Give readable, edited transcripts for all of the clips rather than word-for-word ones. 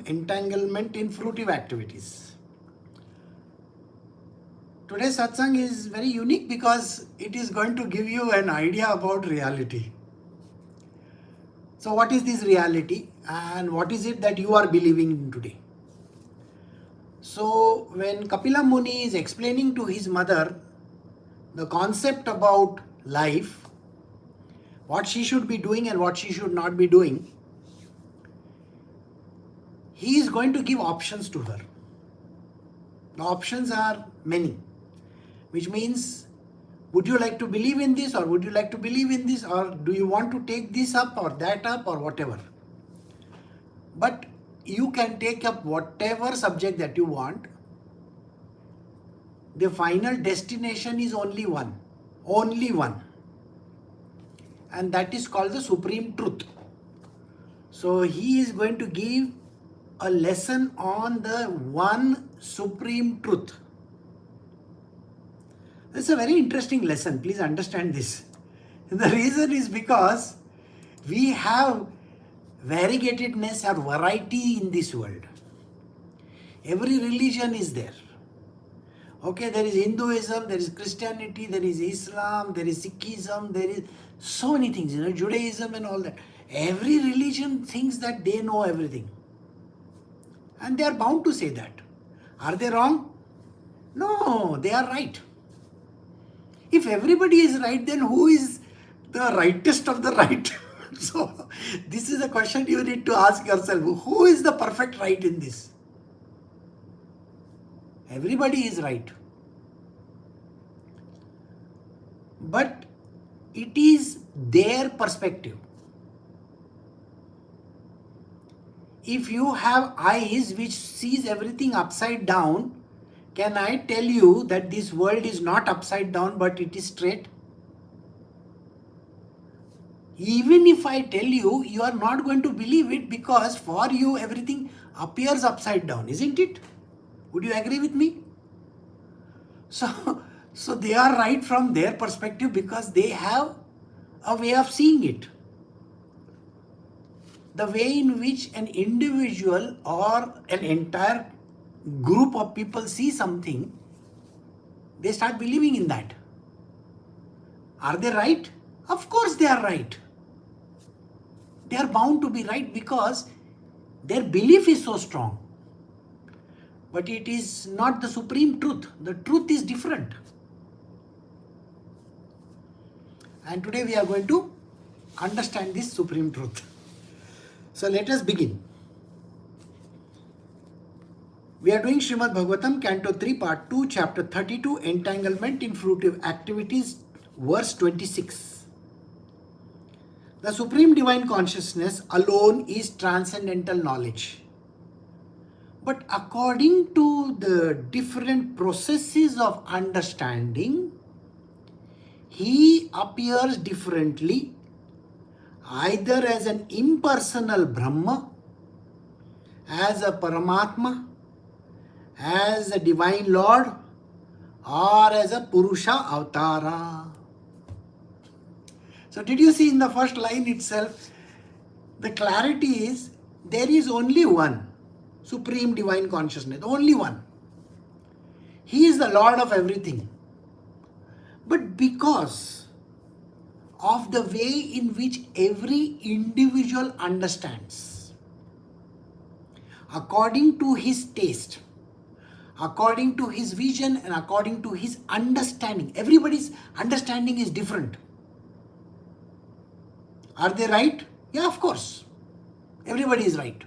entanglement in fruitive activities. Today's satsang is very unique because it is going to give you an idea about reality. So what is this reality and what is it that you are believing in today? So when Kapila Muni is explaining to his mother the concept about life, what she should be doing and what she should not be doing, he is going to give options to her. The options are many, which means, would you like to believe in this or would you like to believe in this, or do you want to take this up or that up or whatever. But you can take up whatever subject that you want. The final destination is only one. Only one. And that is called the Supreme Truth. So he is going to give a lesson on the one Supreme Truth. This is a very interesting lesson. Please understand this. The reason is because we have variegatedness or variety in this world. Every religion is there. Okay, there is Hinduism, there is Christianity, there is Islam, there is Sikhism, there is so many things, Judaism and all that. Every religion thinks that they know everything. And they are bound to say that. Are they wrong? No, they are right. If everybody is right, then who is the rightest of the right? So, this is a question you need to ask yourself. Who is the perfect right in this? Everybody is right. But it is their perspective. If you have eyes which sees everything upside down, can I tell you that this world is not upside down but it is straight? Even if I tell you, you are not going to believe it because for you everything appears upside down, isn't it? Would you agree with me? So they are right from their perspective because they have a way of seeing it. The way in which an individual or an entire group of people see something, they start believing in that. Are they right? Of course they are right. They are bound to be right because their belief is so strong. But it is not the supreme truth. The truth is different. And today we are going to understand this supreme truth. So let us begin. We are doing Srimad Bhagavatam, Canto 3, Part 2, Chapter 32, Entanglement in Fruitive Activities, Verse 26. The Supreme Divine Consciousness alone is transcendental knowledge. But according to the different processes of understanding, he appears differently, either as an impersonal Brahma, as a Paramatma, as a Divine Lord, or as a Purusha Avatara. So did you see in the first line itself, the clarity is there is only one Supreme Divine Consciousness, only one. He is the Lord of everything. But because of the way in which every individual understands, according to his taste, according to his vision and according to his understanding, everybody's understanding is different. Are they right? Yeah, of course. Everybody is right.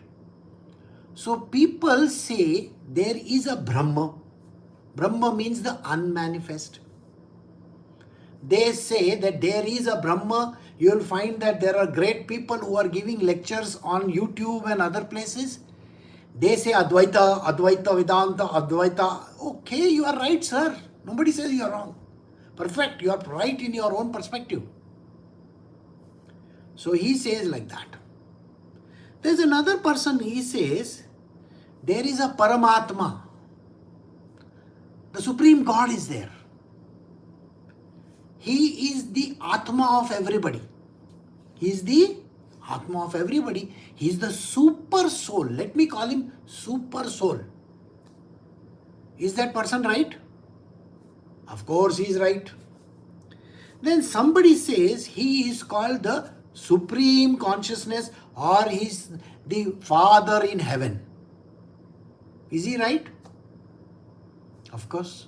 So people say there is a Brahma. Brahma means the unmanifest. They say that there is a Brahma. You will find that there are great people who are giving lectures on YouTube and other places. They say Advaita, Advaita, Vedanta, Advaita. Okay, you are right, sir. Nobody says you are wrong. Perfect, you are right in your own perspective. So he says like that. There's another person, he says, there is a Paramatma. The Supreme God is there. He is the Atma of everybody. He is the Atma of everybody. He is the super soul. Let me call him super soul. Is that person right? Of course he is right. Then somebody says he is called the supreme consciousness or he is the Father in heaven. Is he right? Of course.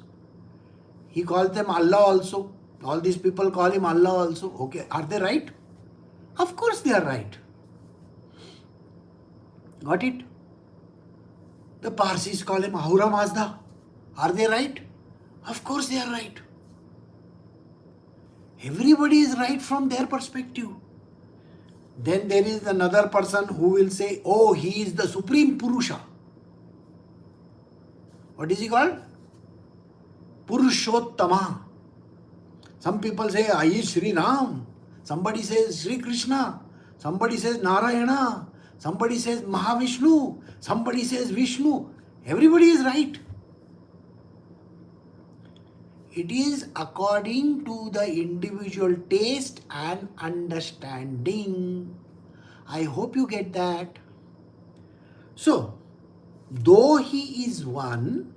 He calls them Allah also. All these people call him Allah also. Okay, are they right? Of course they are right. Got it? The Parsis call him Ahura Mazda. Are they right? Of course they are right. Everybody is right from their perspective. Then there is another person who will say, oh, he is the Supreme Purusha. What is he called? Purushottama. Some people say, I is Sri Ram. Somebody says Sri Krishna. Somebody says Narayana. Somebody says Mahavishnu. Somebody says Vishnu. Everybody is right. It is according to the individual taste and understanding. I hope you get that. So, though he is one,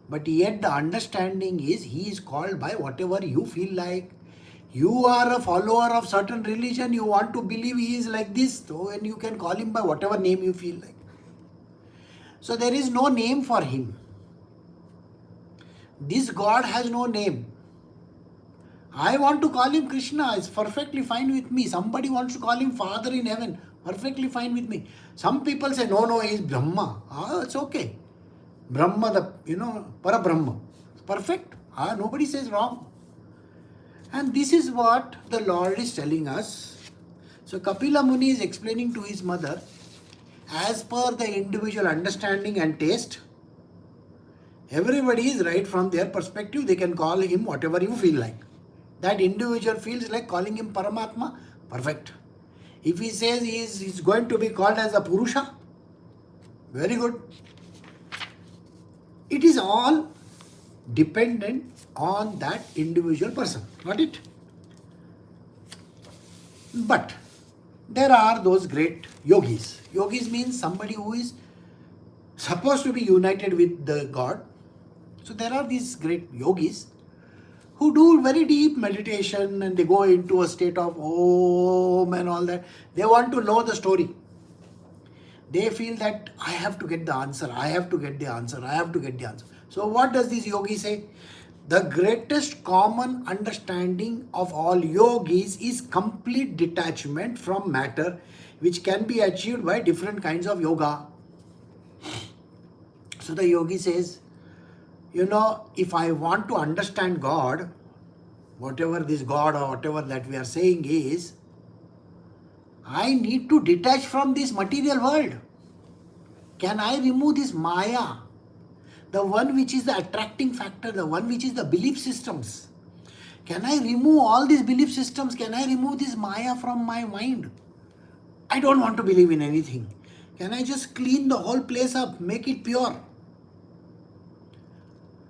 but yet the understanding is he is called by whatever you feel like. You are a follower of certain religion, you want to believe he is like this, so and you can call him by whatever name you feel like. So there is no name for him. This God has no name. I want to call him Krishna, it's perfectly fine with me. Somebody wants to call him Father in heaven, perfectly fine with me. Some people say, no, he is Brahma. It's okay. Brahma, Parabrahma. Perfect. Nobody says wrong. And this is what the Lord is telling us. So Kapila Muni is explaining to his mother, as per the individual understanding and taste, everybody is right from their perspective. They can call him whatever you feel like. That individual feels like calling him Paramatma, perfect. If he says he is going to be called as a Purusha, very good. It is all dependent on that individual person. Got it? But there are those great yogis. Yogis means somebody who is supposed to be united with the God. So there are these great yogis who do very deep meditation and they go into a state of Om and all that. They want to know the story. They feel that I have to get the answer, I have to get the answer, I have to get the answer. So what does this yogi say? The greatest common understanding of all yogis is complete detachment from matter, which can be achieved by different kinds of yoga. So the yogi says, if I want to understand God, whatever this God or whatever that we are saying is, I need to detach from this material world. Can I remove this Maya? The one which is the attracting factor, the one which is the belief systems. Can I remove all these belief systems? Can I remove this Maya from my mind? I don't want to believe in anything. Can I just clean the whole place up, make it pure?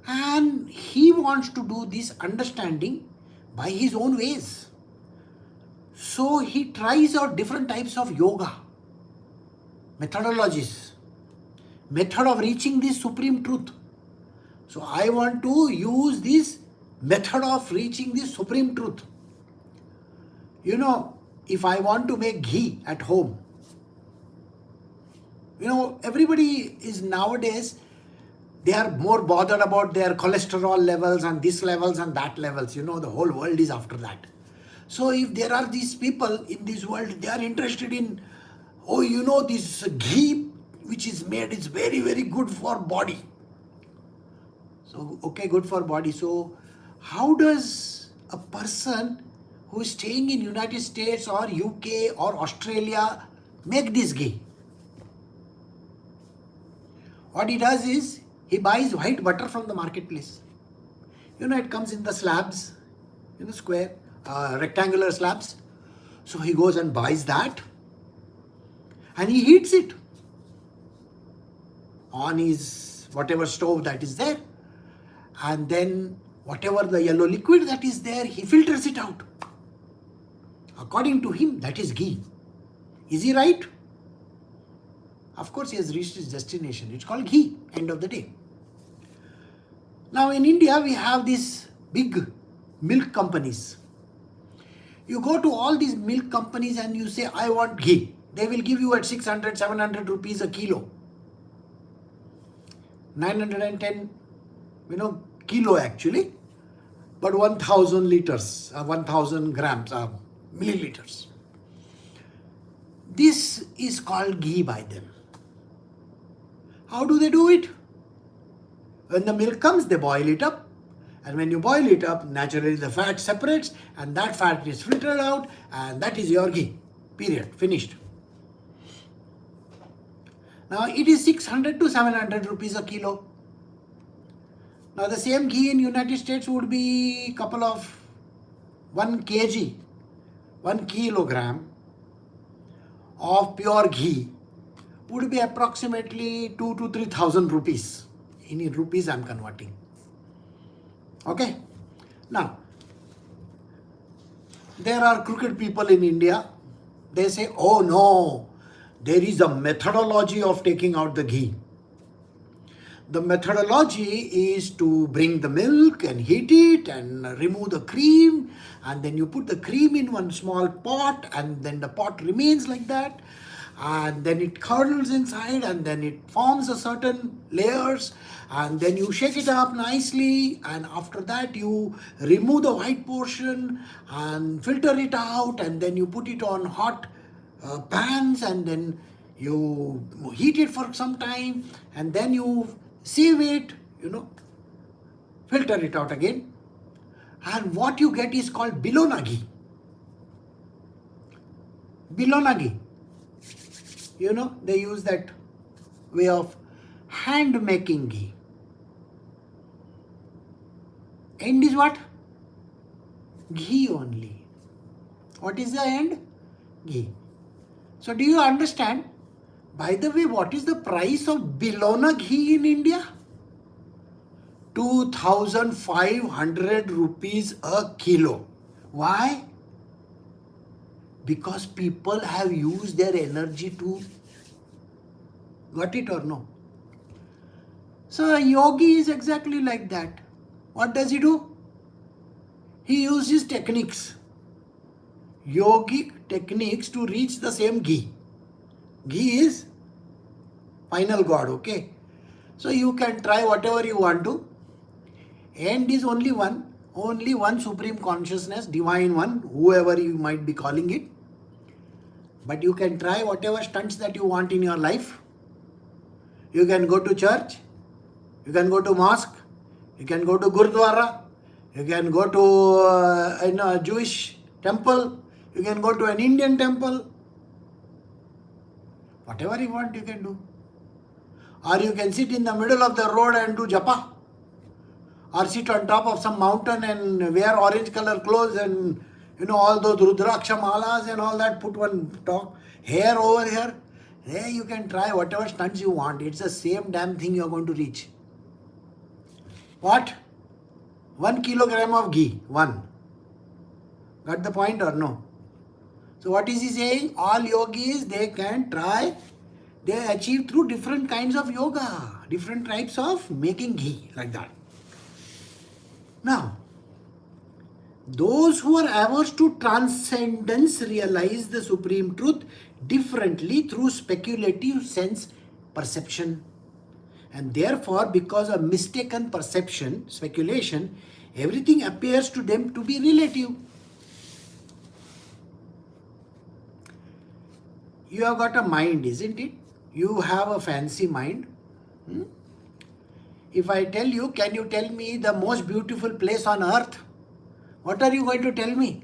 And he wants to do this understanding by his own ways. So he tries out different types of yoga, methodologies, method of reaching this supreme truth. So I want to use this method of reaching this supreme truth. If I want to make ghee at home, everybody is nowadays, they are more bothered about their cholesterol levels and this levels and that levels. The whole world is after that. So if there are these people in this world, they are interested in, this ghee which is made is very, very good for body. So, okay, good for body. So how does a person who is staying in United States or UK or Australia make this ghee? What he does is, he buys white butter from the marketplace. It comes in the slabs, square, rectangular slabs. So he goes and buys that and he heats it on his whatever stove that is there. And then whatever the yellow liquid that is there, he filters it out. According to him, that is ghee. Is he right? Of course, he has reached his destination. It's called ghee, end of the day. Now in India, we have these big milk companies. You go to all these milk companies and you say, I want ghee. They will give you at 600, 700 rupees a kilo. 910, kilo actually. But 1000 liters, 1000 grams, milliliters. This is called ghee by them. How do they do it? When the milk comes, they boil it up. And when you boil it up, naturally the fat separates and that fat is filtered out and that is your ghee. Period. Finished. Now it is 600 to 700 rupees a kilo. Now the same ghee in United States would be 1 kg, 1 kilogram of pure ghee would be approximately 2 to 3,000 rupees. In rupees I am converting. Okay. Now, there are crooked people in India. They say, oh no, there is a methodology of taking out the ghee. The methodology is to bring the milk and heat it and remove the cream, and then you put the cream in one small pot and then the pot remains like that, and then it curdles inside and then it forms a certain layers, and then you shake it up nicely, and after that you remove the white portion and filter it out, and then you put it on hot pans and then you heat it for some time and then you sieve it, filter it out again, and what you get is called Bilona ghee. Bilona ghee. They use that way of hand making ghee. End is what? Ghee only. What is the end? Ghee. So do you understand? By the way, what is the price of Bilona ghee in India? 2,500 rupees a kilo. Why? Because people have used their energy to, got it or no? So a yogi is exactly like that. What does he do? He uses techniques, yogic techniques to reach the same ghee. Ghee is final God, okay? So you can try whatever you want to. End is only one supreme consciousness, divine one, whoever you might be calling it. But you can try whatever stunts that you want in your life. You can go to church, you can go to mosque, you can go to Gurdwara, you can go to a Jewish temple, you can go to an Indian temple. Whatever you want, you can do. Or you can sit in the middle of the road and do japa. Or sit on top of some mountain and wear orange color clothes and all those Rudraksha malas and all that, put one hair over here. There you can try whatever stunts you want. It's the same damn thing you are going to reach. What? 1 kilogram of ghee. 1. Got the point or no? So what is he saying? All yogis, they can try. They achieve through different kinds of yoga. Different types of making ghee. Like that. Now, those who are averse to transcendence realize the supreme truth differently through speculative sense perception. And therefore, because of mistaken perception, speculation, everything appears to them to be relative. You have got a mind, isn't it? You have a fancy mind. If I tell you, can you tell me the most beautiful place on earth? What are you going to tell me?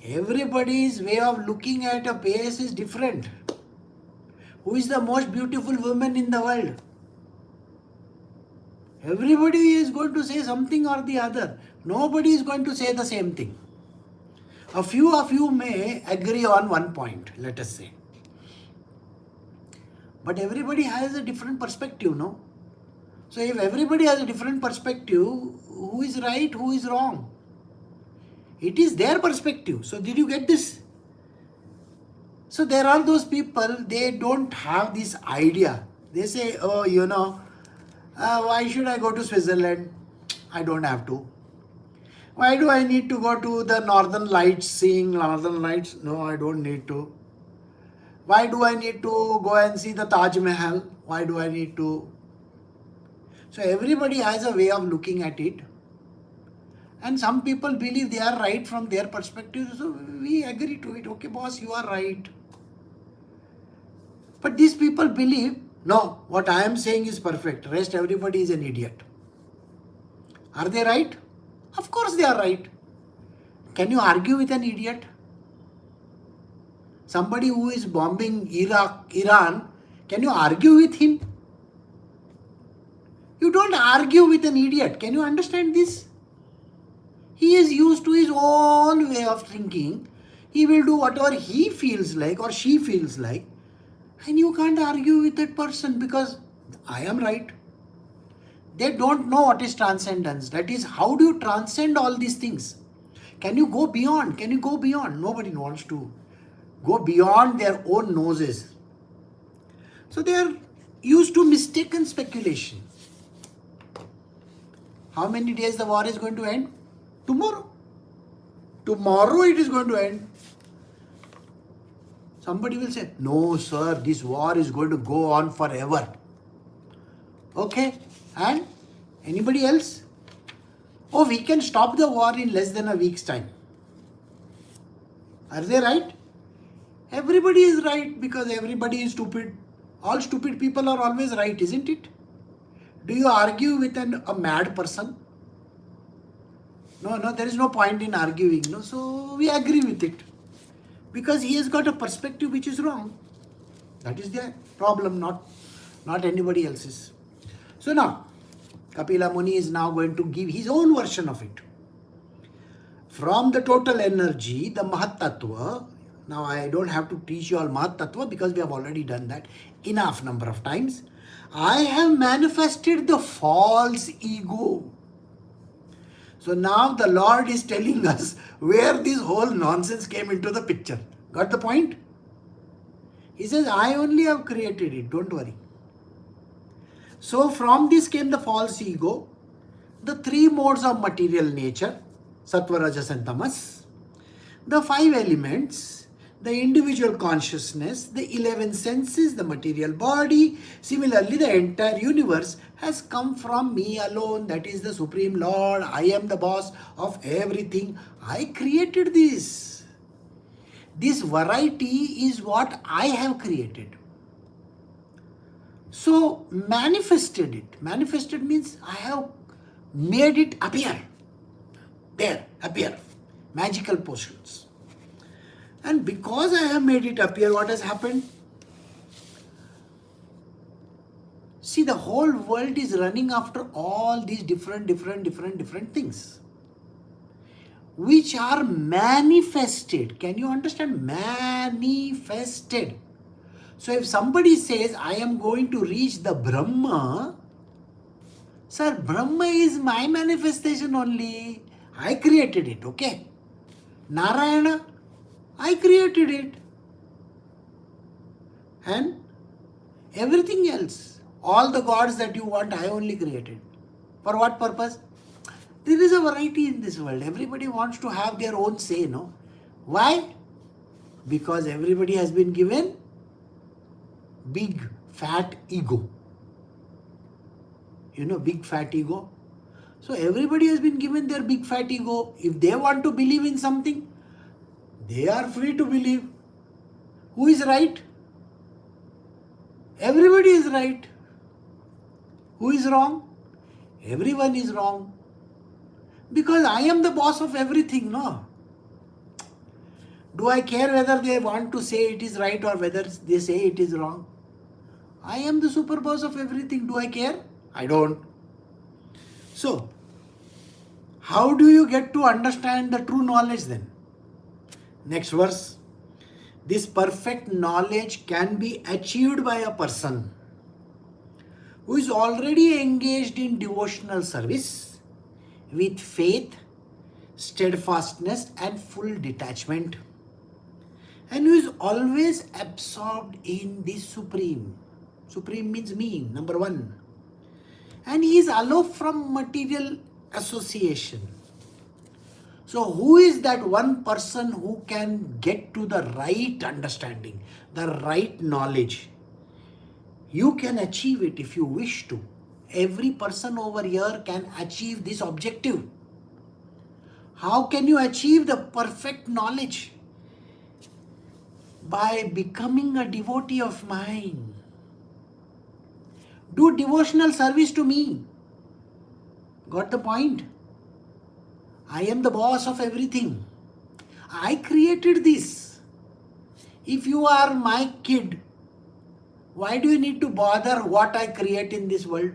Everybody's way of looking at a place is different. Who is the most beautiful woman in the world? Everybody is going to say something or the other. Nobody is going to say the same thing. A few of you may agree on one point, let us say. But everybody has a different perspective, no? So if everybody has a different perspective, who is right, who is wrong? It is their perspective. So did you get this? So there are those people, they don't have this idea. They say, oh, why should I go to Switzerland? I don't have to. Why do I need to go to the Northern Lights, seeing Northern Lights? No, I don't need to. Why do I need to go and see the Taj Mahal? Why do I need to? So everybody has a way of looking at it. And some people believe they are right from their perspective. So we agree to it. Okay, boss, you are right. But these people believe, no, what I am saying is perfect. Rest everybody is an idiot. Are they right? Of course they are right. Can you argue with an idiot? Somebody who is bombing Iran, can you argue with him? You don't argue with an idiot. Can you understand this? He is used to his own way of thinking. He will do whatever he feels like or she feels like. And you can't argue with that person because I am right. They don't know what is transcendence. That is, how do you transcend all these things? Can you go beyond? Can you go beyond? Nobody wants to go beyond their own noses. So they are used to mistaken speculation. How many days the war is going to end? Tomorrow. Tomorrow it is going to end. Somebody will say, no sir, this war is going to go on forever. Okay, and anybody else? Oh, we can stop the war in less than a week's time. Are they right? Everybody is right because everybody is stupid. All stupid people are always right, isn't it? Do you argue with a mad person? No, there is no point in arguing. No, so we agree with it. Because he has got a perspective which is wrong. That is their problem, not anybody else's. So now, Kapila Muni is now going to give his own version of it. From the total energy, the Mahat Tattva. Now I don't have to teach you all Mahat Tattva because we have already done that enough number of times. I have manifested the false ego. So now the Lord is telling us where this whole nonsense came into the picture. Got the point? He says, I only have created it, don't worry. So from this came the false ego, the three modes of material nature, Sattva, Rajas and Tamas, the 5 elements, the individual consciousness, the 11 senses, the material body. Similarly, the entire universe has come from me alone. That is the Supreme Lord. I am the boss of everything. I created this. This variety is what I have created. So, manifested it. Manifested means I have made it appear. There, appear. Magical potions. And because I have made it appear, what has happened? See, the whole world is running after all these different things, which are manifested. Can you understand? Manifested. So if somebody says, I am going to reach the Brahma, sir, Brahma is my manifestation only. I created it, okay? Narayana, I created it. And everything else, all the gods that you want, I only created. For what purpose? There is a variety in this world. Everybody wants to have their own say, no? Why? Because everybody has been given big fat ego. You know, big fat ego. So everybody has been given their big fat ego. If they want to believe in something, they are free to believe. Who is right? Everybody is right. Who is wrong? Everyone is wrong. Because I am the boss of everything, no? Do I care whether they want to say it is right or whether they say it is wrong? I am the super boss of everything. Do I care? I don't. So, how do you get to understand the true knowledge then? Next verse. This perfect knowledge can be achieved by a person who is already engaged in devotional service with faith steadfastness and full detachment, and who is always absorbed in the Supreme. Supreme means me, number one. And he is aloof from material association. So who is that one person who can get to the right understanding, the right knowledge? You can achieve it if you wish to. Every person over here can achieve this objective. How can you achieve the perfect knowledge? By becoming a devotee of mine. Do devotional service to me. Got the point? I am the boss of everything. I created this. If you are my kid, why do you need to bother what I create in this world?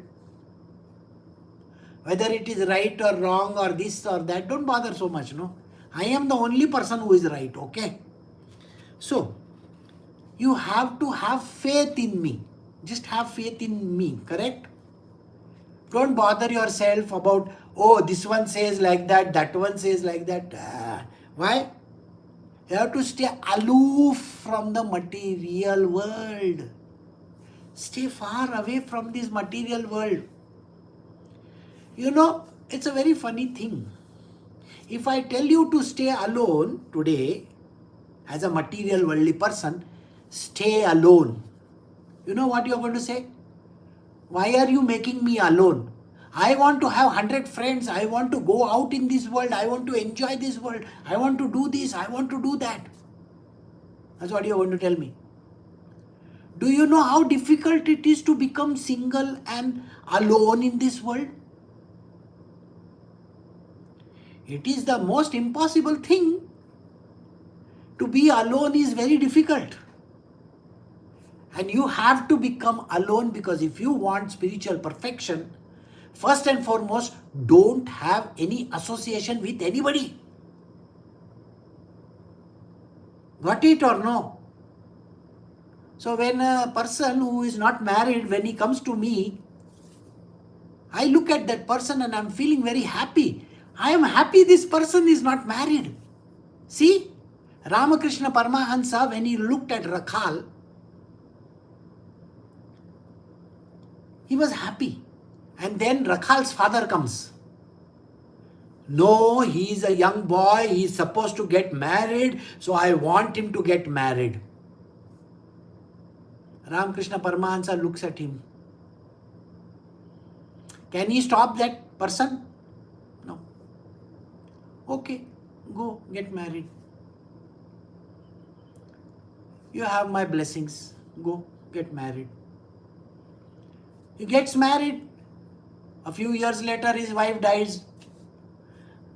Whether it is right or wrong or this or that, don't bother so much, no? I am the only person who is right, okay? So, you have to have faith in me. Just have faith in me, correct? Don't bother yourself about, oh, this one says like that, that one says like that. Why? You have to stay aloof from the material world. Stay far away from this material world. You know, it's a very funny thing. If I tell you to stay alone today, as a material worldly person, stay alone. You know what you're going to say? Why are you making me alone? I want to have 100 friends. I want to go out in this world. I want to enjoy this world. I want to do this. I want to do that. That's what you're going to tell me. Do you know how difficult it is to become single and alone in this world? It is the most impossible thing. To be alone is very difficult. And you have to become alone, because if you want spiritual perfection, first and foremost, don't have any association with anybody. Got it or no? So when a person who is not married, when he comes to me, I look at that person and I'm feeling very happy. I am happy this person is not married. See, Ramakrishna Paramahansa, when he looked at Rakhal, he was happy. And then Rakhal's father comes. No, he is a young boy. He is supposed to get married. So I want him to get married. Ramakrishna Paramahansa looks at him. Can he stop that person? No. Okay, go get married. You have my blessings. Go get married. He gets married. A few years later, his wife dies.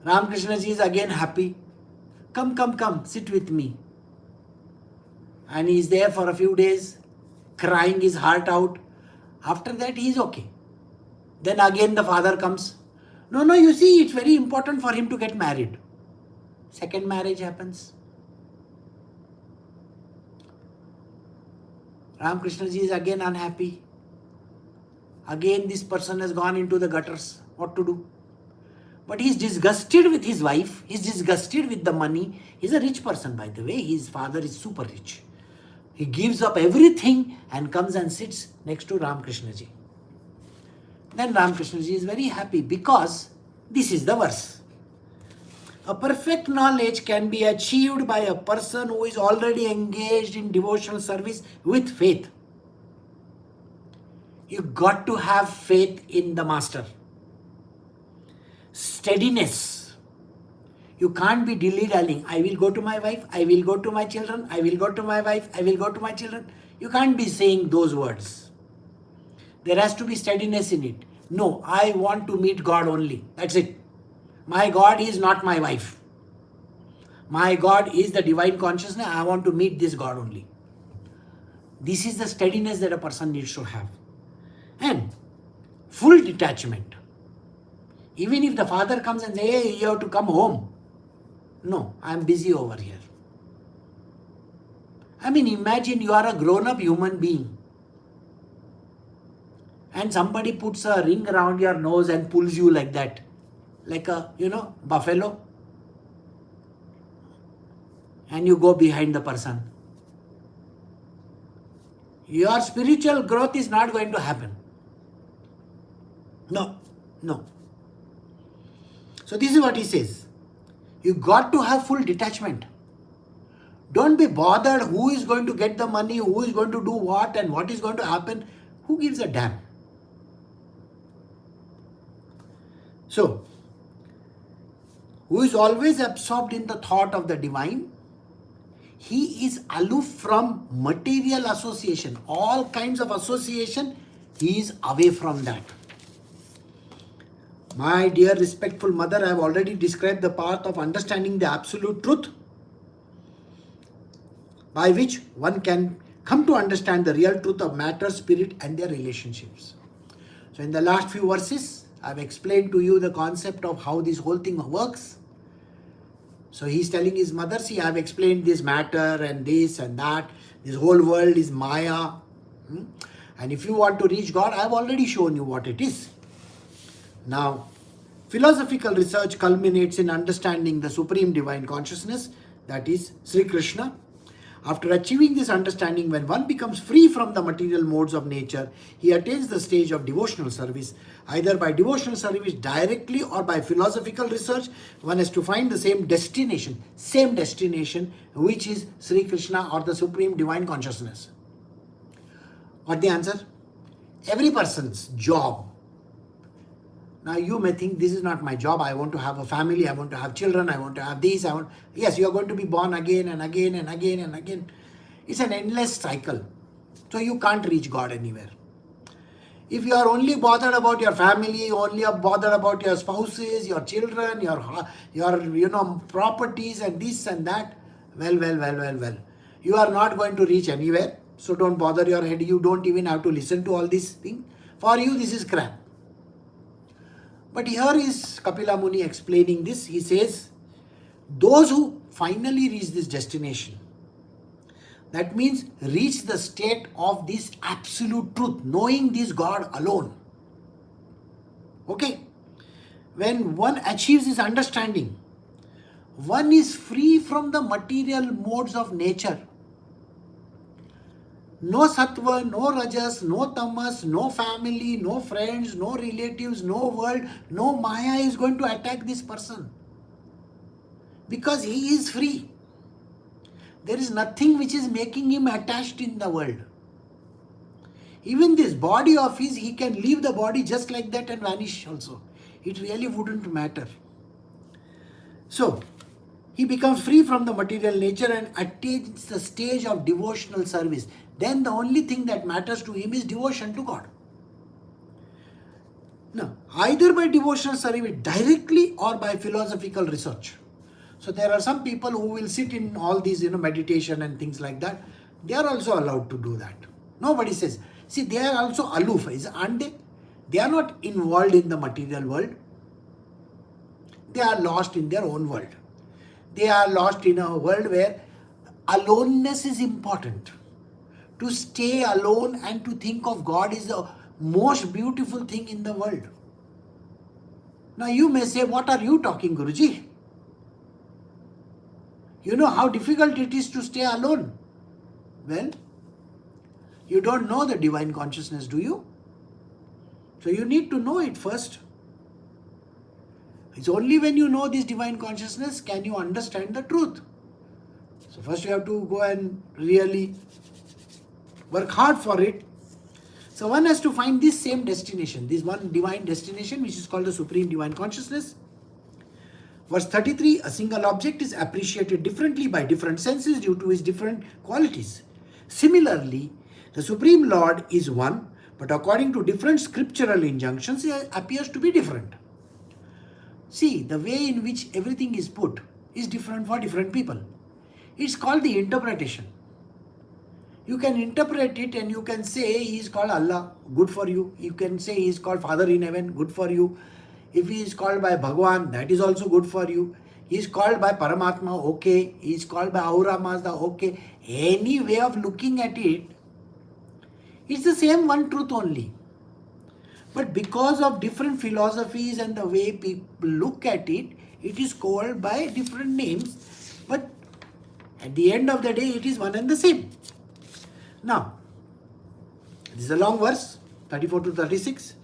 Ramakrishna ji is again happy. Come, sit with me. And he is there for a few days, crying his heart out. After that, he is okay. Then again the father comes. No, you see, it's very important for him to get married. Second marriage happens. Ramakrishna ji is again unhappy. Again this person has gone into the gutters. What to do? But he's disgusted with his wife. He's disgusted with the money. He's a rich person, by the way. His father is super rich. He gives up everything and comes and sits next to Ramakrishna ji. Then Ramakrishna ji is very happy, because this is the verse. A perfect knowledge can be achieved by a person who is already engaged in devotional service with faith. You got to have faith in the master. Steadiness. You can't be dilly-dallying. I will go to my wife, I will go to my children, I will go to my wife, I will go to my children. You can't be saying those words. There has to be steadiness in it. No, I want to meet God only. That's it. My God is not my wife. My God is the divine consciousness. I want to meet this God only. This is the steadiness that a person needs to have. And full detachment. Even if the father comes and says, hey, you have to come home. No, I am busy over here. I mean, imagine you are a grown-up human being. And somebody puts a ring around your nose and pulls you like that. Like a, buffalo. and you go behind the person. Your spiritual growth is not going to happen. No. So this is what he says. You got to have full detachment. Don't be bothered who is going to get the money, who is going to do what, and what is going to happen. Who gives a damn? So, who is always absorbed in the thought of the divine, he is aloof from material association. All kinds of association, he is away from that. My dear respectful mother, I have already described the path of understanding the absolute truth, by which one can come to understand the real truth of matter, spirit and their relationships. So in the last few verses, I have explained to you the concept of how this whole thing works. So he is telling his mother, see, I have explained this matter and this and that. This whole world is Maya. And if you want to reach God, I have already shown you what it is. Now, philosophical research culminates in understanding the Supreme Divine Consciousness, that is Sri Krishna. After achieving this understanding, when one becomes free from the material modes of nature, he attains the stage of devotional service. Either by devotional service directly or by philosophical research, one has to find the same destination, which is Sri Krishna or the Supreme Divine Consciousness. What the answer? Every person's job. Now you may think, this is not my job, I want to have a family, I want to have children, I want to have this, yes, you are going to be born again and again and again and again. It's an endless cycle. So you can't reach God anywhere. If you are only bothered about your family, only are bothered about your spouses, your children, your properties and this and that, well. You are not going to reach anywhere. So don't bother your head. You don't even have to listen to all these things. For you, this is crap. But here is Kapila Muni explaining this. He says, those who finally reach this destination, that means reach the state of this absolute truth, knowing this God alone. Okay? When one achieves this understanding, one is free from the material modes of nature. No sattva, no rajas, no tamas, no family, no friends, no relatives, no world, no maya is going to attack this person. Because he is free. There is nothing which is making him attached in the world. Even this body of his, he can leave the body just like that and vanish also. It really wouldn't matter. So, he becomes free from the material nature and attains the stage of devotional service. Then the only thing that matters to him is devotion to God. Now, either by devotional service directly or by philosophical research. So there are some people who will sit in all these, meditation and things like that. They are also allowed to do that. Nobody says. See, they are also aloof, aren't they? They are not involved in the material world. They are lost in their own world. They are lost in a world where aloneness is important. To stay alone and to think of God is the most beautiful thing in the world. Now you may say, what are you talking, Guruji? You know how difficult it is to stay alone. Well, you don't know the divine consciousness, do you? So you need to know it first. It's only when you know this divine consciousness can you understand the truth. So first you have to go and really work hard for it. So one has to find this same destination, this one divine destination which is called the Supreme Divine Consciousness. Verse 33, a single object is appreciated differently by different senses due to its different qualities. Similarly, the Supreme Lord is one, but according to different scriptural injunctions, he appears to be different. See, the way in which everything is put is different for different people. It's called the interpretation. You can interpret it and you can say he is called Allah, good for you. You can say he is called Father in heaven, good for you. If he is called by Bhagwan, that is also good for you. He is called by Paramatma, okay. He is called by Aura Mazda, okay. Any way of looking at it, it's the same one truth only. But because of different philosophies and the way people look at it, it is called by different names. But At the end of the day, it is one and the same. Now, this is a long verse, 34 to 36.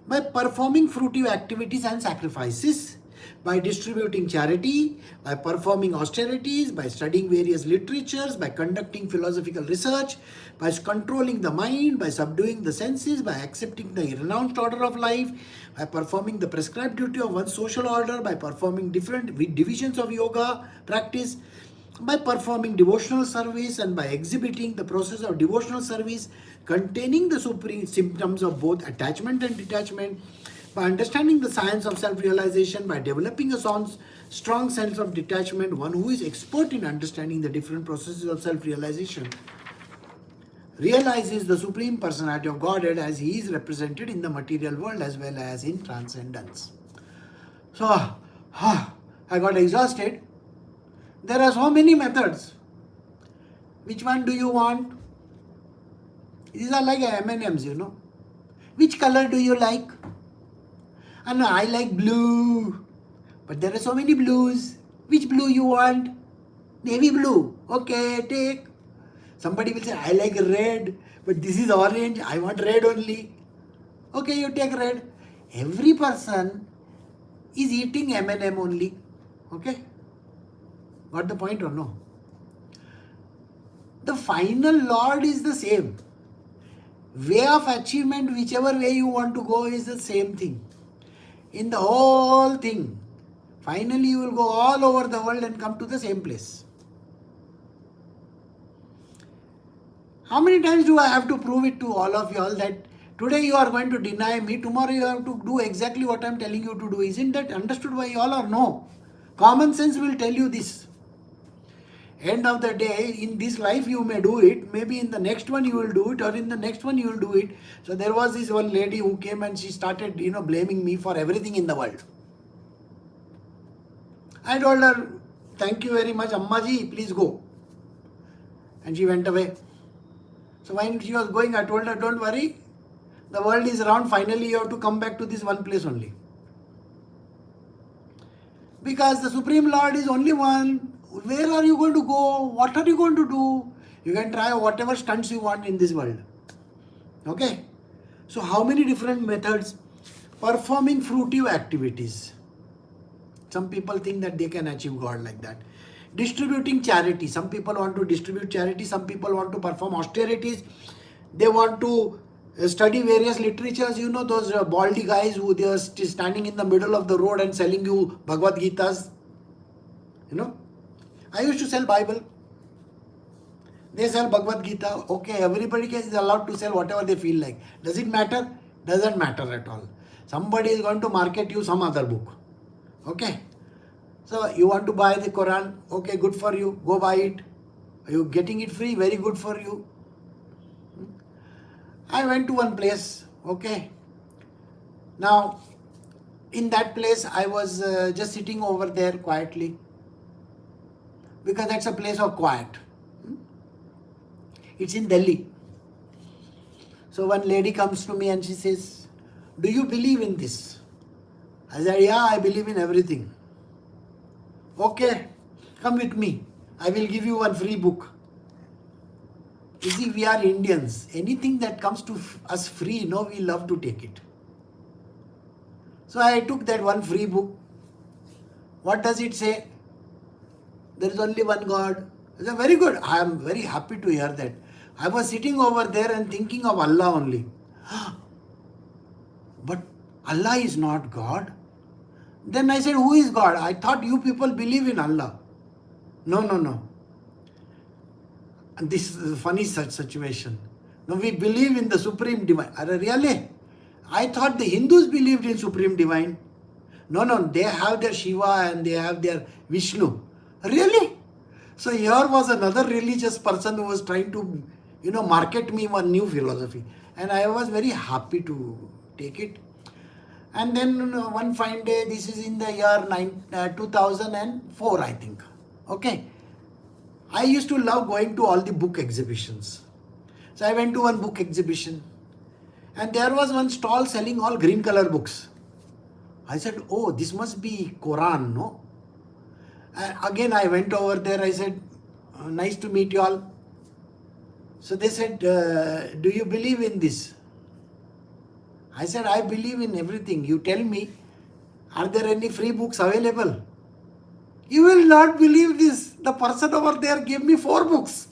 By performing fruitive activities and sacrifices, by distributing charity, by performing austerities, by studying various literatures, by conducting philosophical research, by controlling the mind, by subduing the senses, by accepting the renounced order of life, by performing the prescribed duty of one's social order, by performing different divisions of yoga practice, by performing devotional service, and by exhibiting the process of devotional service containing the supreme symptoms of both attachment and detachment, by understanding the science of self-realization, by developing a strong sense of detachment, one who is expert in understanding the different processes of self-realization realizes the Supreme Personality of Godhead as he is represented in the material world as well as in transcendence. So, I got exhausted. There are so many methods. Which one do you want? These are like M&Ms, Which color do you like? And I like blue. But there are so many blues. Which blue you want? Navy blue. Okay, take. Somebody will say, I like red. But this is orange. I want red only. Okay, you take red. Every person is eating M&M only. Okay? Got the point or no? The final Lord is the same. Way of achievement, whichever way you want to go, is the same thing. In the whole thing, finally you will go all over the world and come to the same place. How many times do I have to prove it to all of you all that today you are going to deny me, tomorrow you have to do exactly what I am telling you to do? Isn't that understood by you all or no? Common sense will tell you this. End of the day, in this life you may do it, maybe in the next one you will do it, or in the next one you will do it. So there was this one lady who came and she started, blaming me for everything in the world. I told her, thank you very much, Ammaji, please go. And she went away. So when she was going, I told her, don't worry, the world is round, finally you have to come back to this one place only. Because the Supreme Lord is only one. Where are you going to go? What are you going to do? You can try whatever stunts you want in this world. Okay? So how many different methods? Performing fruitive activities. Some people think that they can achieve God like that. Distributing charity. Some people want to distribute charity. Some people want to perform austerities. They want to study various literatures. Those baldy guys who they are standing in the middle of the road and selling you Bhagavad Gitas. I used to sell Bible. They sell Bhagavad Gita. Okay, everybody is allowed to sell whatever they feel like. Does it matter? Doesn't matter at all. Somebody is going to market you some other book. Okay. So you want to buy the Quran. Okay, good for you. Go buy it. Are you getting it free? Very good for you. I went to one place. Okay. Now, in that place, I was just sitting over there quietly. Because that's a place of quiet. It's in Delhi. So one lady comes to me and she says, do you believe in this? I said, yeah, I believe in everything. Okay, come with me. I will give you one free book. You see, we are Indians. Anything that comes to us free, we love to take it. So I took that one free book. What does it say? There is only one God. I said, very good. I am very happy to hear that. I was sitting over there and thinking of Allah only. But Allah is not God. Then I said, who is God? I thought you people believe in Allah. No. And this is a funny such situation. No, we believe in the Supreme Divine. Really? I thought the Hindus believed in Supreme Divine. No, they have their Shiva and they have their Vishnu. Really? So here was another religious person who was trying to, market me one new philosophy. And I was very happy to take it. And then one fine day, this is in the year 2004, I think. Okay. I used to love going to all the book exhibitions. So I went to one book exhibition. And there was one stall selling all green color books. I said, oh, this must be Quran, no? And again I went over there, I said, nice to meet you all. So they said, do you believe in this? I said, I believe in everything. You tell me, are there any free books available? You will not believe this. The person over there gave me 4 books.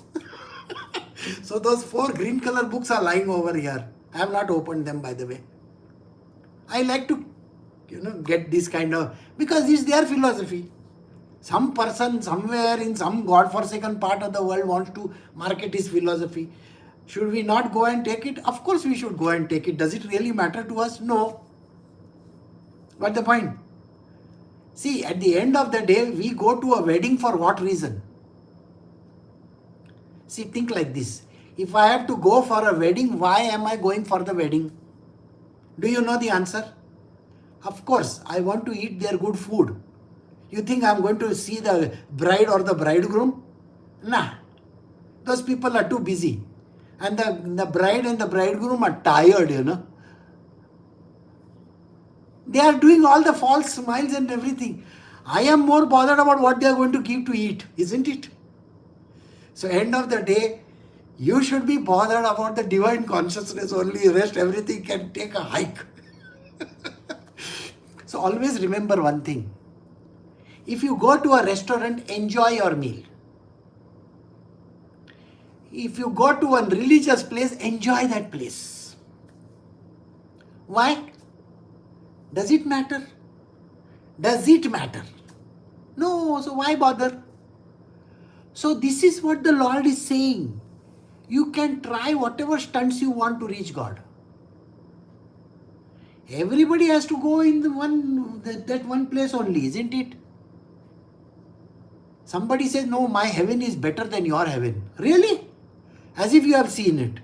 So those 4 green color books are lying over here. I have not opened them, by the way. I like to, get this kind of, because it's their philosophy. Some person somewhere in some God-forsaken part of the world wants to market his philosophy. Should we not go and take it? Of course we should go and take it. Does it really matter to us? No. What's the point? See, at the end of the day, we go to a wedding for what reason? See, think like this. If I have to go for a wedding, why am I going for the wedding? Do you know the answer? Of course, I want to eat their good food. You think I'm going to see the bride or the bridegroom? Nah. Those people are too busy. And the bride and the bridegroom are tired, They are doing all the false smiles and everything. I am more bothered about what they are going to give to eat, isn't it? So end of the day, you should be bothered about the divine consciousness only. Rest everything can take a hike. So always remember one thing. If you go to a restaurant, enjoy your meal. If you go to a religious place, enjoy that place. Why? Does it matter? Does it matter? No, so why bother? So this is what the Lord is saying. You can try whatever stunts you want to reach God. Everybody has to go in that one place only, isn't it? Somebody says, no, my heaven is better than your heaven. Really? As if you have seen it.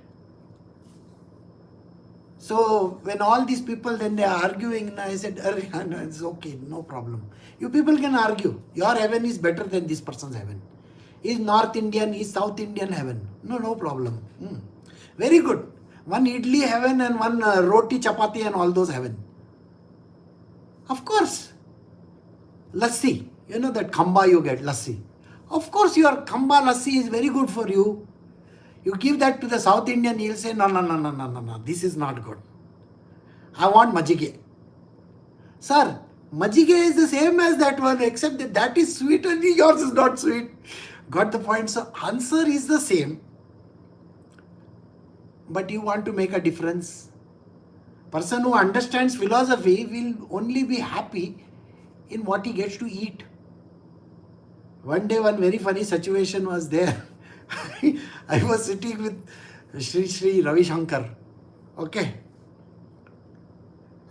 So when all these people, then they are arguing, I said, no, it's okay, no problem. You people can argue. Your heaven is better than this person's heaven. Is North Indian, is South Indian heaven. No problem. Very good. One idli heaven and one roti, chapati and all those heaven. Of course. Lassi. You know that khamba you get, lassi. Of course your khamba lassi is very good for you. You give that to the South Indian, he'll say, no, this is not good. I want majige. Sir, majige is the same as that one, except that is sweet and yours is not sweet. Got the point? So answer is the same. But you want to make a difference. Person who understands philosophy will only be happy in what he gets to eat. One day, one very funny situation was there. I was sitting with Sri Ravi Shankar. Okay.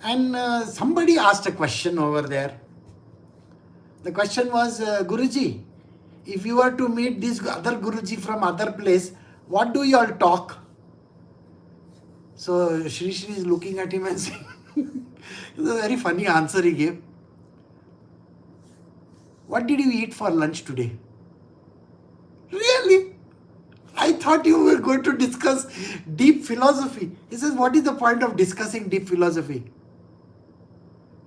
And somebody asked a question over there. The question was, Guruji, if you were to meet this other Guruji from other place, what do you all talk? So Sri is looking at him and saying, it's a very funny answer he gave. What did you eat for lunch today? Really? I thought you were going to discuss deep philosophy. He says, what is the point of discussing deep philosophy?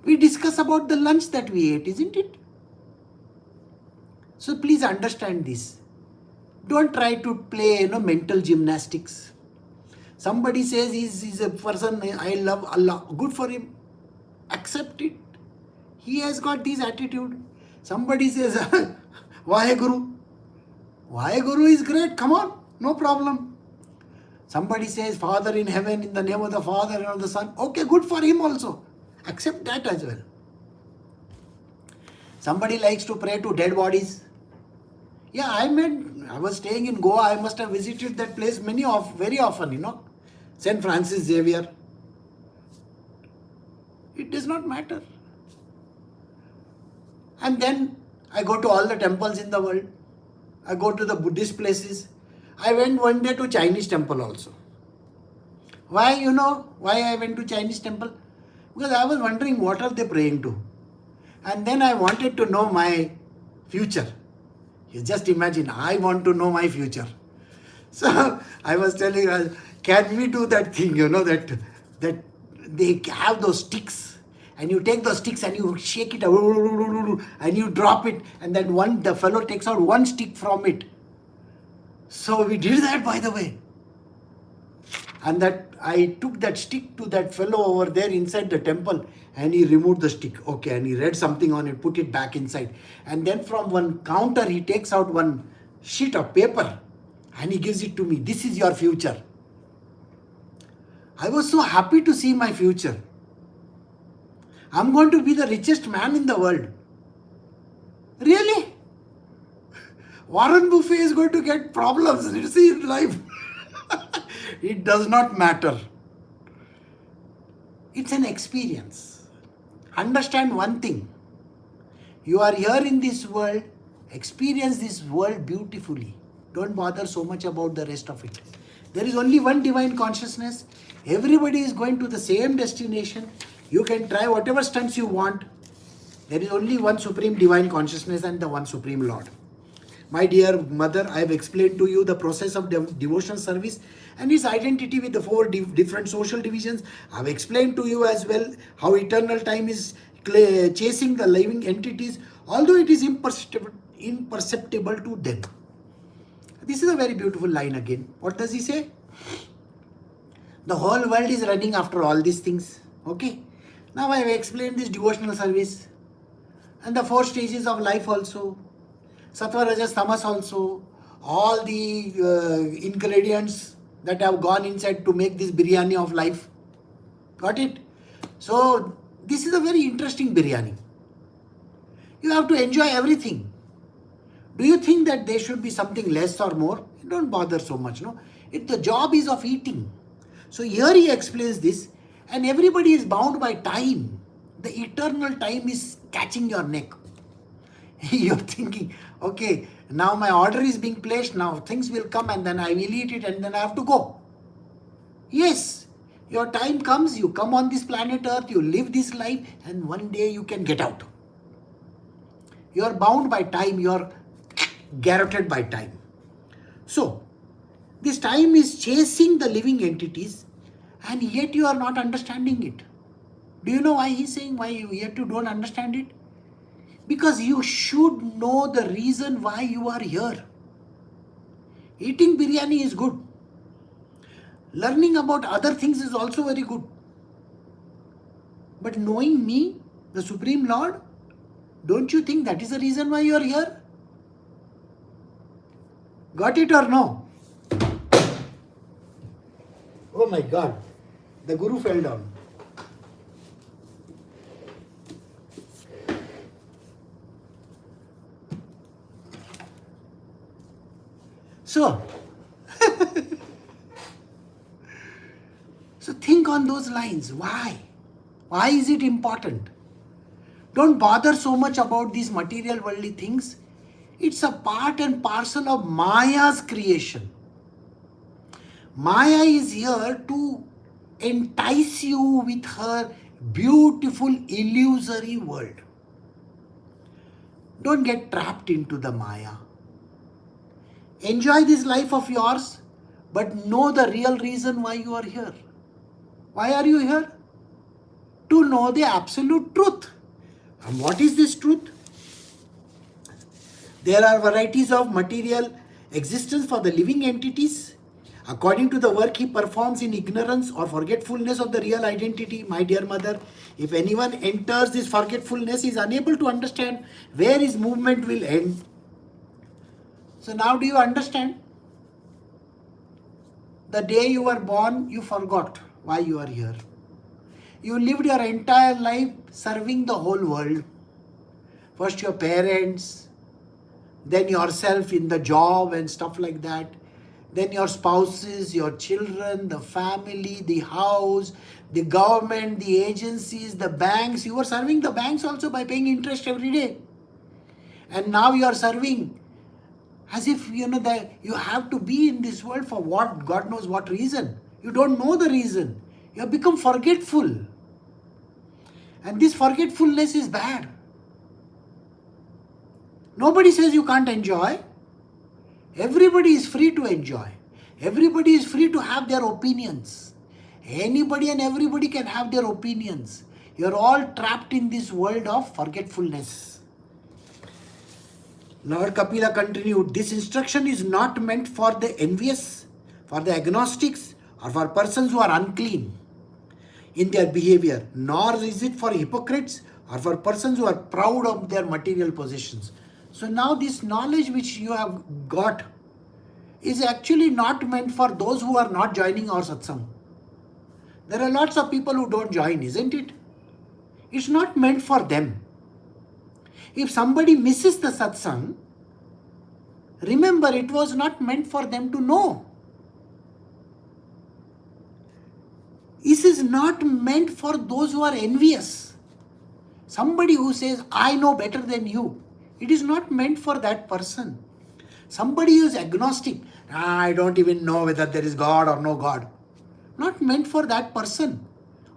We discuss about the lunch that we ate, isn't it? So please understand this. Don't try to play, mental gymnastics. Somebody says he's a person, I love Allah. Good for him. Accept it. He has got this attitude. Somebody says, Vaheguru. Vaheguru is great. Come on. No problem. Somebody says, Father in heaven, in the name of the Father and of the Son. Okay, good for him also. Accept that as well. Somebody likes to pray to dead bodies. Yeah, I was staying in Goa. I must have visited that place very often, St. Francis Xavier. It does not matter. And then I go to all the temples in the world. I go to the Buddhist places. I went one day to Chinese temple also. Why, why I went to Chinese temple? Because I was wondering what are they praying to. And then I wanted to know my future. You just imagine, I want to know my future. So I was telling her, can we do that thing, that they have those sticks. And you take those sticks and you shake it and you drop it. And then the fellow takes out one stick from it. So we did that, by the way. And that I took that stick to that fellow over there inside the temple, and he removed the stick. Okay, and he read something on it, put it back inside. And then from one counter, he takes out one sheet of paper and he gives it to me. This is your future. I was so happy to see my future. I'm going to be the richest man in the world. Really? Warren Buffett is going to get problems, you see, in life. It does not matter. It's an experience. Understand one thing. You are here in this world. Experience this world beautifully. Don't bother so much about the rest of it. There is only one divine consciousness. Everybody is going to the same destination. You can try whatever stunts you want. There is only one supreme divine consciousness and the one supreme Lord. My dear mother, I have explained to you the process of devotional service and its identity with the four different social divisions. I have explained to you as well how eternal time is chasing the living entities, although it is imperceptible to them. This is a very beautiful line again. What does he say? The whole world is running after all these things. Okay. Now I have explained this devotional service and the four stages of life also. Sattva, Rajas, Tamas also. All the ingredients that have gone inside to make this biryani of life. Got it? So this is a very interesting biryani. You have to enjoy everything. Do you think that there should be something less or more? Don't bother so much, no? The job is of eating. So here he explains this, and everybody is bound by time. The eternal time is catching your neck. You're thinking, okay, now my order is being placed, now things will come and then I will eat it and then I have to go. Yes, your time comes, you come on this planet Earth, you live this life, and one day you can get out. You are bound by time, you are garroted by time. So, this time is chasing the living entities, and yet you are not understanding it. Do you know why he's saying why yet you don't understand it? Because you should know the reason why you are here. Eating biryani is good. Learning about other things is also very good. But knowing me, the Supreme Lord, don't you think that is the reason why you are here? Got it or no? Oh my God, the Guru fell down. So think on those lines. Why? Why is it important? Don't bother so much about these material worldly things. It's a part and parcel of Maya's creation. Maya is here to entice you with her beautiful illusory world. Don't get trapped into the Maya. Enjoy this life of yours, but know the real reason why you are here. Why are you here? To know the absolute truth. And what is this truth? There are varieties of material existence for the living entities. According to the work he performs in ignorance or forgetfulness of the real identity, my dear mother, if anyone enters this forgetfulness, he is unable to understand where his movement will end. So now do you understand? The day you were born, you forgot why you are here. You lived your entire life serving the whole world. First your parents, then yourself in the job and stuff like that. Then your spouses, your children, the family, the house, the government, the agencies, the banks. You were serving the banks also by paying interest every day. And now you are serving as if that you have to be in this world for what, God knows what reason. You don't know the reason. You have become forgetful. And this forgetfulness is bad. Nobody says you can't enjoy. Everybody is free to enjoy. Everybody is free to have their opinions. Anybody and everybody can have their opinions. You are all trapped in this world of forgetfulness. Lord Kapila continued, this instruction is not meant for the envious, for the agnostics, or for persons who are unclean in their behavior, nor is it for hypocrites or for persons who are proud of their material possessions. So now this knowledge which you have got is actually not meant for those who are not joining our satsang. There are lots of people who don't join, isn't it? It's not meant for them. If somebody misses the satsang, remember it was not meant for them to know. This is not meant for those who are envious. Somebody who says, I know better than you. It is not meant for that person. Somebody who is agnostic, I don't even know whether there is God or no God. Not meant for that person.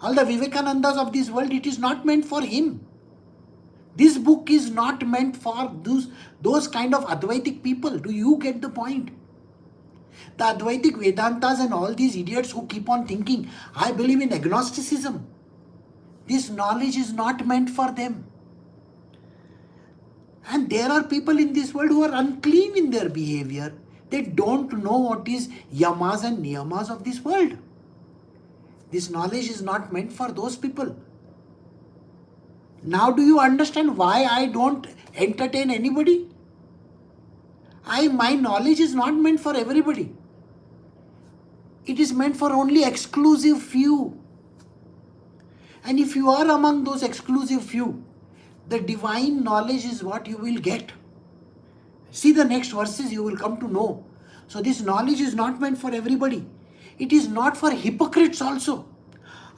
All the Vivekanandas of this world, it is not meant for him. This book is not meant for those kind of Advaitic people. Do you get the point? The Advaitic Vedantas and all these idiots who keep on thinking, I believe in agnosticism. This knowledge is not meant for them. And there are people in this world who are unclean in their behavior. They don't know what is yamas and niyamas of this world. This knowledge is not meant for those people. Now do you understand why I don't entertain anybody? My knowledge is not meant for everybody. It is meant for only exclusive few. And if you are among those exclusive few, the divine knowledge is what you will get. See the next verses, you will come to know. So this knowledge is not meant for everybody. It is not for hypocrites also.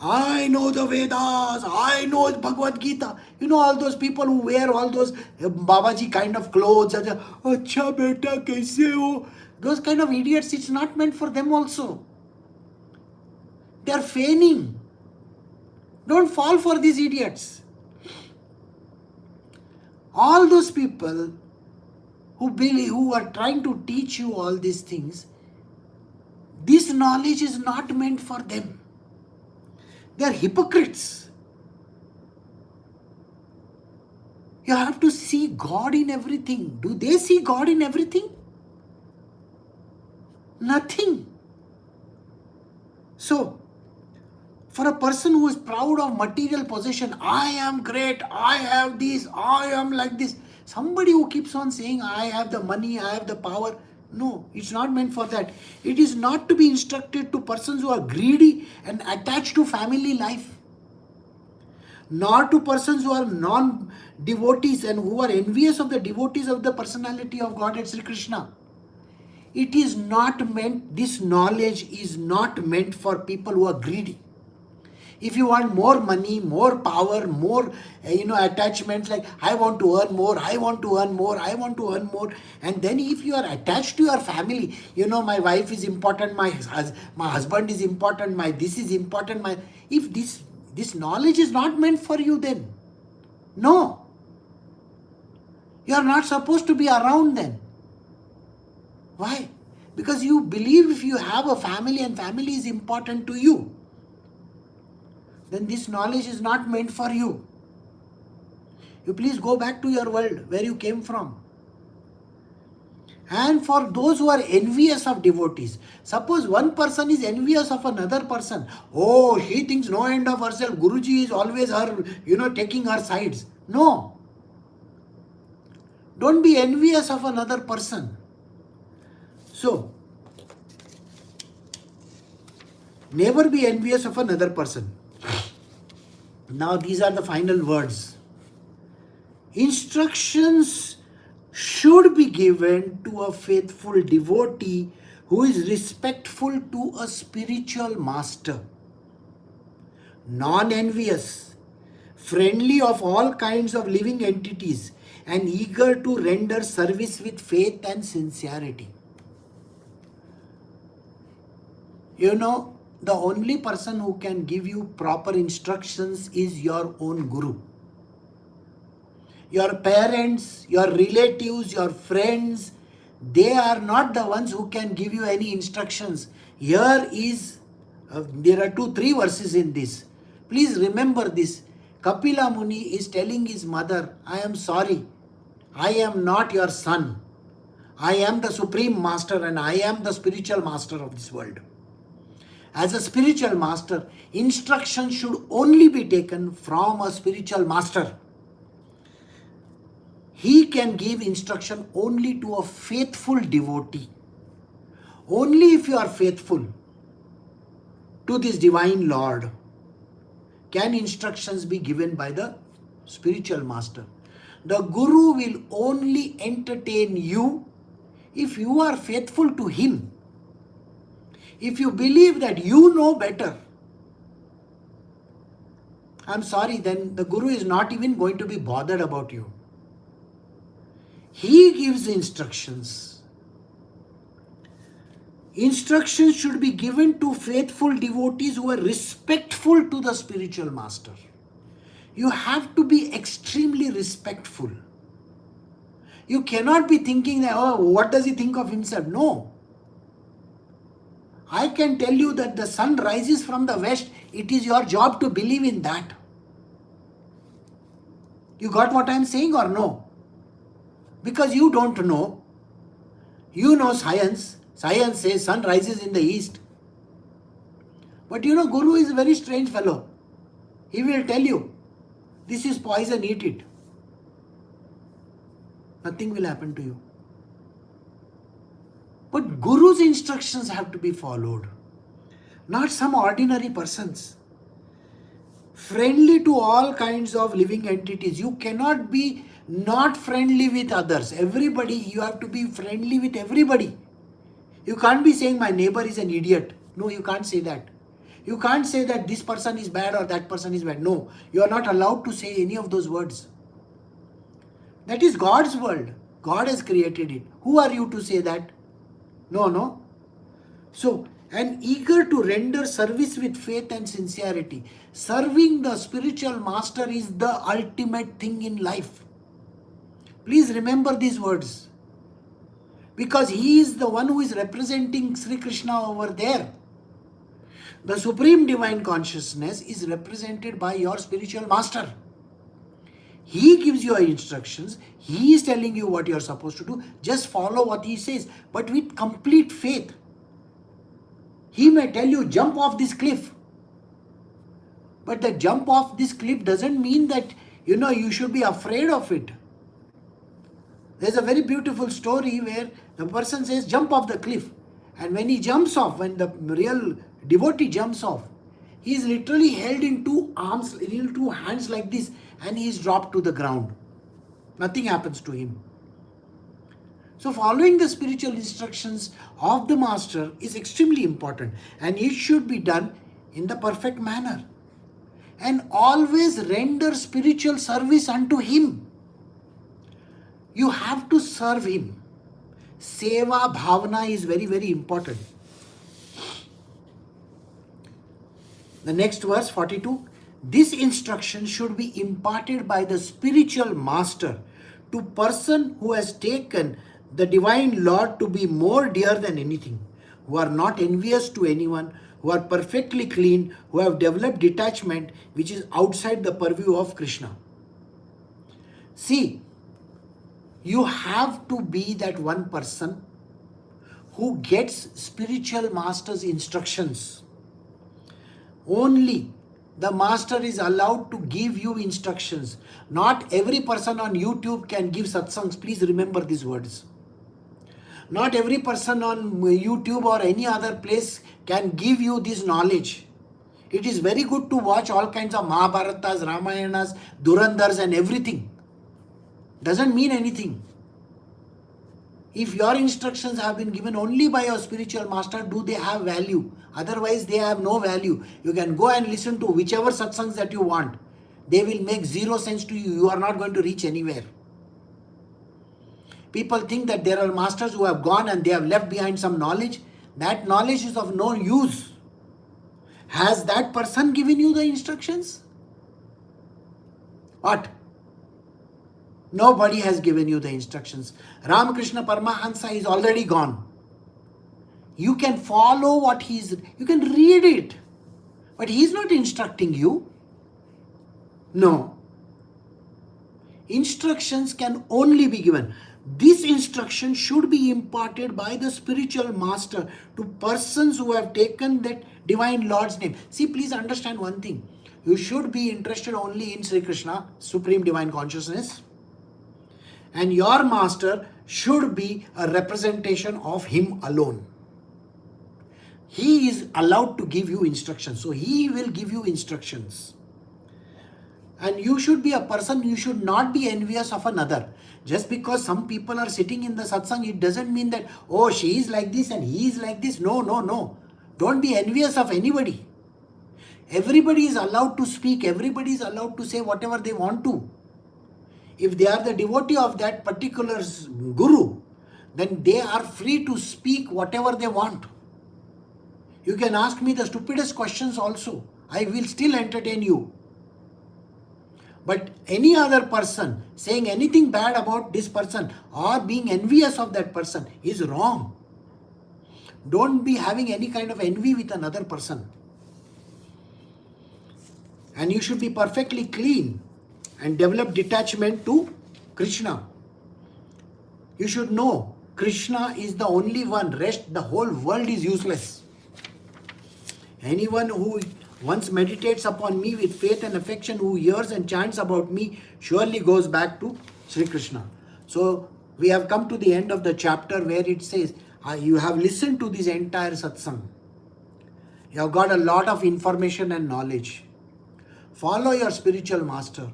I know the Vedas, I know Bhagavad Gita. You know all those people who wear all those Babaji kind of clothes. Acha beta kaise ho? Those kind of idiots, it's not meant for them also. They are feigning. Don't fall for these idiots. All those people who are trying to teach you all these things, this knowledge is not meant for them. They are hypocrites. You have to see God in everything. Do they see God in everything? Nothing. So, for a person who is proud of material possession, I am great, I have this, I am like this. Somebody who keeps on saying, I have the money, I have the power. No, it's not meant for that. It is not to be instructed to persons who are greedy and attached to family life. Nor to persons who are non-devotees and who are envious of the devotees of the personality of Godhead Sri Krishna. It is not meant, this knowledge is not meant for people who are greedy. If you want more money, more power, more attachments, like I want to earn more, I want to earn more, I want to earn more. And then if you are attached to your family, my wife is important, my husband is important, my this is important, if this knowledge is not meant for you, then no. You are not supposed to be around then. Why? Because you believe if you have a family and family is important to you, then this knowledge is not meant for you. You please go back to your world where you came from. And for those who are envious of devotees, suppose one person is envious of another person. Oh, she thinks no end of herself. Guruji is always her, taking her sides. No. Don't be envious of another person. So, never be envious of another person. Now these are the final words. Instructions should be given to a faithful devotee who is respectful to a spiritual master, non-envious, friendly of all kinds of living entities, and eager to render service with faith and sincerity. The only person who can give you proper instructions is your own Guru. Your parents, your relatives, your friends, they are not the ones who can give you any instructions. There are 2-3 verses in this. Please remember this. Kapila Muni is telling his mother, I am sorry. I am not your son. I am the Supreme Master and I am the spiritual master of this world. As a spiritual master, instruction should only be taken from a spiritual master. He can give instruction only to a faithful devotee. Only if you are faithful to this divine Lord can instructions be given by the spiritual master. The Guru will only entertain you if you are faithful to him. If you believe that you know better, I'm sorry, then the Guru is not even going to be bothered about you. He gives instructions. Instructions should be given to faithful devotees who are respectful to the spiritual master. You have to be extremely respectful. You cannot be thinking that, oh, what does he think of himself? No. I can tell you that the sun rises from the west. It is your job to believe in that. You got what I am saying or no? Because you don't know. You know science. Science says sun rises in the east. But you know, Guru is a very strange fellow. He will tell you, this is poison, eat it. Nothing will happen to you. But Guru's instructions have to be followed. Not some ordinary persons. Friendly to all kinds of living entities. You cannot be not friendly with others. Everybody, you have to be friendly with everybody. You can't be saying my neighbor is an idiot. No, you can't say that. You can't say that this person is bad or that person is bad. No, you are not allowed to say any of those words. That is God's world. God has created it. Who are you to say that? No. So, and eager to render service with faith and sincerity. Serving the spiritual master is the ultimate thing in life. Please remember these words. Because he is the one who is representing Sri Krishna over there. The Supreme Divine Consciousness is represented by your spiritual master. He gives you instructions. He is telling you what you are supposed to do. Just follow what he says, but with complete faith. He may tell you, jump off this cliff. But the jump off this cliff doesn't mean that, you should be afraid of it. There's a very beautiful story where the person says, jump off the cliff. And when he jumps off, when the real devotee jumps off, he is literally held in two arms, in two hands like this, and he is dropped to the ground. Nothing happens to him. So following the spiritual instructions of the master is extremely important, and it should be done in the perfect manner. And always render spiritual service unto him. You have to serve him. Seva bhavana is very, very important. The next verse, 42. This instruction should be imparted by the spiritual master to person who has taken the divine Lord to be more dear than anything, who are not envious to anyone, who are perfectly clean, who have developed detachment which is outside the purview of Krishna. See, you have to be that one person who gets spiritual master's instructions. Only the master is allowed to give you instructions. Not every person on YouTube can give satsangs. Please remember these words. Not every person on YouTube or any other place can give you this knowledge. It is very good to watch all kinds of Mahabharatas, Ramayanas, Durandars and everything. Doesn't mean anything. If your instructions have been given only by your spiritual master, do they have value? Otherwise, they have no value. You can go and listen to whichever satsangs that you want. They will make zero sense to you. You are not going to reach anywhere. People think that there are masters who have gone and they have left behind some knowledge. That knowledge is of no use. Has that person given you the instructions? What? Nobody has given you the instructions. Ramakrishna Paramahansa is already gone. You can follow what you can read it. But he is not instructing you. No. instructions can only be given. This instruction should be imparted by the spiritual master to persons who have taken that divine Lord's name. See, please understand one thing. You should be interested only in Sri Krishna, Supreme Divine Consciousness. And your master should be a representation of him alone. He is allowed to give you instructions. So he will give you instructions. And you should be a person, you should not be envious of another. Just because some people are sitting in the satsang, it doesn't mean that, oh, she is like this and he is like this. No, no, no. Don't be envious of anybody. Everybody is allowed to speak. Everybody is allowed to say whatever they want to. If they are the devotee of that particular guru, then they are free to speak whatever they want. You can ask me the stupidest questions also. I will still entertain you. But any other person saying anything bad about this person or being envious of that person is wrong. Don't be having any kind of envy with another person. And you should be perfectly clean and develop detachment to Krishna. You should know Krishna is the only one. Rest, the whole world is useless. Anyone who once meditates upon me with faith and affection, who hears and chants about me, surely goes back to Sri Krishna. So we have come to the end of the chapter where it says, you have listened to this entire satsang. You have got a lot of information and knowledge. Follow your spiritual master.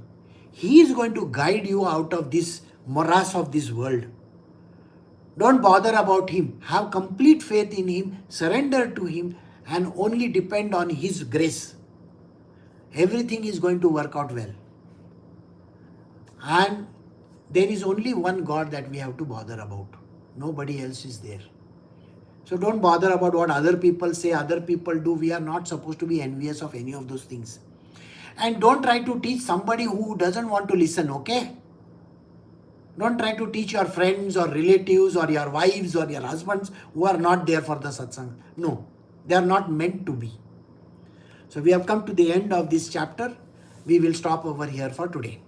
He is going to guide you out of this morass of this world. Don't bother about him. Have complete faith in him. Surrender to him and only depend on his grace. Everything is going to work out well. And there is only one God that we have to bother about. Nobody else is there. So don't bother about what other people say, other people do. We are not supposed to be envious of any of those things. And don't try to teach somebody who doesn't want to listen, okay? Don't try to teach your friends or relatives or your wives or your husbands who are not there for the satsang. No, they are not meant to be. So we have come to the end of this chapter. We will stop over here for today.